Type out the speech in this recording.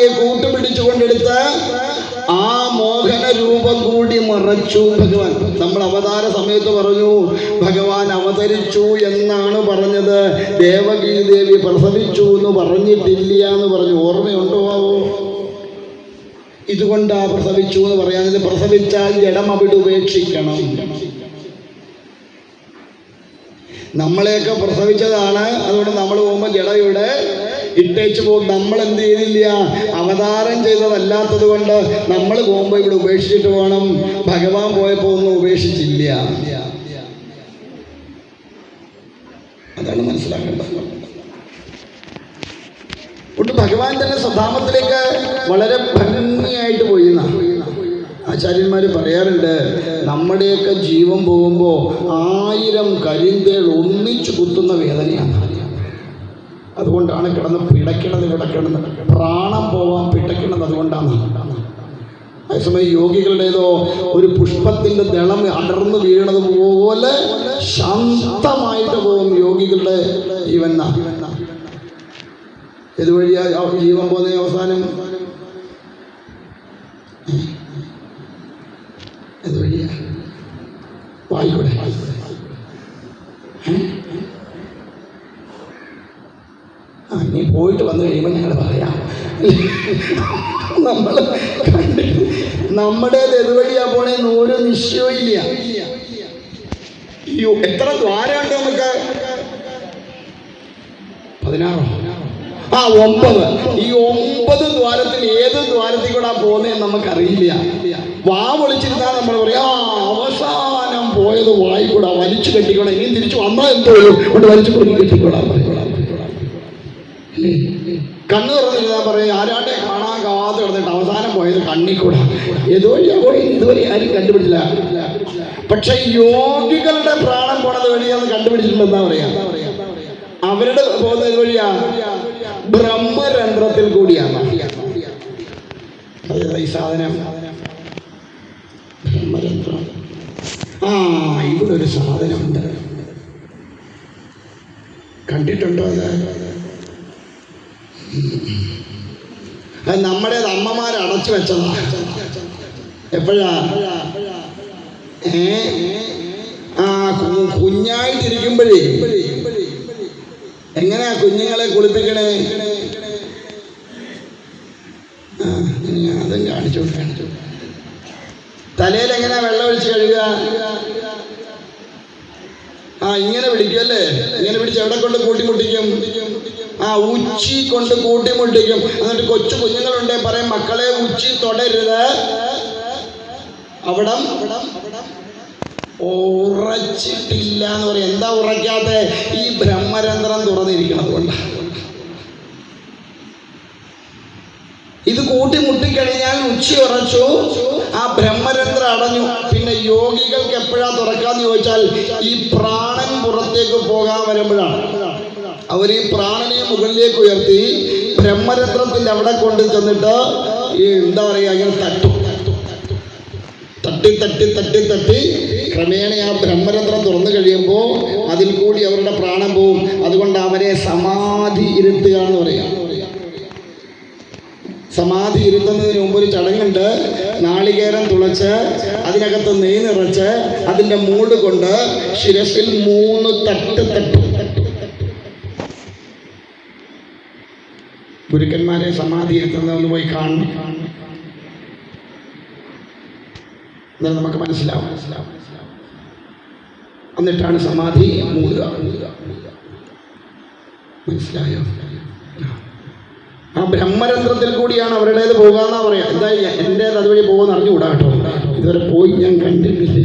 ഭഗവാനെ കൂട്ടുപിടിച്ചുകൊണ്ടെടുത്ത് ആ മോഹന രൂപം കൂടി മറച്ചു ഭഗവാൻ. നമ്മൾ അവതാര സമയത്ത് പറഞ്ഞു ഭഗവാൻ അവതരിച്ചു എന്നാണ് പറഞ്ഞത്. ദേവകീ ദേവി പ്രസവിച്ചു എന്ന് പറഞ്ഞിട്ടില്ല എന്ന് പറഞ്ഞു. ഓർമ്മയുണ്ടോ? ഇതുകൊണ്ടാ പ്രസവിച്ചു എന്ന് പറയാഞ്ഞത്. പ്രസവിച്ചാൽ ജഡം അവിടെ ഉപേക്ഷിക്കണം. നമ്മളെയൊക്കെ പ്രസവിച്ചതാണ്. അതുകൊണ്ട് നമ്മൾ പോകുമ്പോൾ ജഡം ഇവിടെ ഇട്ടേച്ചു പോകും. നമ്മൾ എന്ത് ചെയ്തില്ല? അവതാരം ചെയ്തതല്ലാത്തത് കൊണ്ട് നമ്മൾ പോകുമ്പോൾ ഇവിടെ ഉപേക്ഷിച്ചിട്ട് പോകണം. ഭഗവാൻ പോയപ്പോൾ ഒന്നും ഉപേക്ഷിച്ചില്ല. അതാണ് മനസ്സിലാക്കേണ്ടത്. ഭഗവാൻ തന്നെ സ്വധാമത്തിലേക്ക് വളരെ ഭംഗിയായിട്ട് പോയി. ആചാര്യന്മാർ പറയാറുണ്ട്, നമ്മുടെയൊക്കെ ജീവൻ പോകുമ്പോൾ 1000 കരിന്തേൾ ഒന്നിച്ചു കുത്തുന്ന വേദനയാണ്. അതുകൊണ്ടാണ് കിടന്ന് പിടയ്ക്കണത്, പ്രാണം പോവാൻ പിടയ്ക്കണത്. അതുകൊണ്ടാണ്. അതേസമയം യോഗികളുടേതോ ഒരു പുഷ്പത്തിൻ്റെ ദളം അടർന്നു വീണത് പോലെ ശാന്തമായിട്ട് പോകും യോഗികളുടെ ജീവൻ. ഇതുവഴിയാ ജീവൻ പോകുന്ന അവസാനം ഇതുവഴിയാ വായിക്കൂടെ? നീ പോയിട്ട് വന്നു കഴിയുമ്പോൾ ഞങ്ങൾ പറയാം. നമ്മൾ കണ്ടിട്ട് നമ്മുടേത് എതുവഴിയാ പോണേന്ന് ഒരു നിശ്ചയവും ഇല്ല. എത്ര ദ്വാരമുണ്ട് നമുക്ക്? 16. 9. ഈ 9 ദ്വാരത്തിൽ ഏത് ദ്വാരത്തിൽ കൂടെ പോകുന്നതെന്ന് നമുക്കറിയില്ല. വാ പൊളിച്ചിരുന്നാൽ നമ്മൾ പറയാം അവസാനം പോയത് വായിക്കൂടാ, വലിച്ചു കെട്ടിക്കൂടാ, ഇനിയും തിരിച്ചു വന്നാൽ എന്തോ കൊണ്ട് വലിച്ചു കൊടുക്കി കെട്ടിക്കൂടാ. കണ്ണു തുറന്നിരുന്നാൽ പറയും ആരാണ്ടെ കാണാൻ കാത്ത് കിടന്നിട്ട് അവസാനം പോയത് കണ്ണിക്കൂടാ. ഏതുവഴിയാ പോയി ഇതുവരെ ആരും കണ്ടുപിടിച്ചില്ല. പക്ഷെ യോഗികളുടെ പ്രാണം പോണത് വഴിയാന്ന് കണ്ടുപിടിച്ചിട്ടുണ്ടെന്നാ പറയാ. അവരുടെ പോകുന്നത് വഴിയാ ബ്രഹ്മരന്ധ്രത്തിൽ കൂടിയാണ്. ഈ സാധനം ബ്രഹ്മരന്ധ്രം. ഇവിടെ ഒരു സാധനമുണ്ട്. കണ്ടിട്ടുണ്ടോ? അത് നമ്മുടേത് അമ്മമാരെ അടച്ചു വെച്ചതാ. എപ്പോഴാ? കുഞ്ഞായിട്ടിരിക്കുമ്പോഴേ എങ്ങനെയാ കുഞ്ഞുങ്ങളെ കുളിപ്പിക്കണേ? അതും കാണിച്ചു. തലയിൽ എങ്ങനെയാ വെള്ളം ഒഴിച്ച് കഴുകുക? ഇങ്ങനെ പിടിക്കുമല്ലേ? ഇങ്ങനെ പിടിച്ച് എവിടെ കൊണ്ട് കൂട്ടിമുട്ടിക്കും? ഉച്ചി കൊണ്ട് കൂട്ടിമുട്ടിക്കും. എന്നിട്ട് കൊച്ചു കുഞ്ഞുങ്ങളുണ്ടേ പറയും മക്കളെ ഉച്ചി തൊടരുത്. അവിടം ഉറച്ചിട്ടില്ല എന്ന് പറയും. എന്താ ഉറയ്ക്കാത്ത? ഈ ബ്രഹ്മരന്ധ്രം തുറന്നിരിക്കണം. അതുകൊണ്ടാണ്. ഇത് കൂട്ടിമുട്ടിക്കഴിഞ്ഞാൽ ഉച്ചി ഉറച്ചു, ആ ബ്രഹ്മരന്ധ്രം അടഞ്ഞു. പിന്നെ യോഗികൾക്ക് എപ്പോഴാ തുറക്കാന്ന് ചോദിച്ചാൽ ഈ പ്രാണൻ പുറത്തേക്ക് പോകാൻ വരുമ്പോഴാണ്. അവർ ഈ പ്രാണനെ മുകളിലേക്ക് ഉയർത്തി ബ്രഹ്മരന്ധ്രത്തിന്റെ അവിടെ കൊണ്ട് ചെന്നിട്ട് ഈ എന്താ പറയുക ഇങ്ങനെ തട്ടി ക്രമേണ ആ ബ്രഹ്മരന്ധ്രം തുറന്നു കഴിയുമ്പോൾ അതിൽ കൂടി അവരുടെ പ്രാണം പോവും. അതുകൊണ്ട് അവരെ സമാധി ഇരുത്തുക എന്ന് പറയാം. സമാധി ഇരുത്തുന്നതിന് മുമ്പ് ഒരു ചടങ്ങുണ്ട്. നാളികേരം തുളച്ച് അതിനകത്ത് നെയ്യ് നിറച്ച് അതിൻ്റെ മൂട് കൊണ്ട് ശിരസിൽ 3 തട്ടും. ഗുരുക്കന്മാരെ സമാധി ഇരുത്തുന്നതെന്ന് പോയി കാണണം. എന്നാൽ നമുക്ക് മനസ്സിലാവും. എന്നിട്ടാണ് സമാധി മൂടുക. മനസ്സിലായോ? ആ ബ്രഹ്മരന്ധ്രത്തിൽ കൂടിയാണ് അവരുടേത് പോകാന്നാ പറയാം. എന്താ എൻ്റേത് അതുവഴി പോകുമെന്ന് അറിഞ്ഞുകൂടാ കേട്ടോ. ഇതുവരെ പോയി ഞാൻ കണ്ടിട്ടില്ല.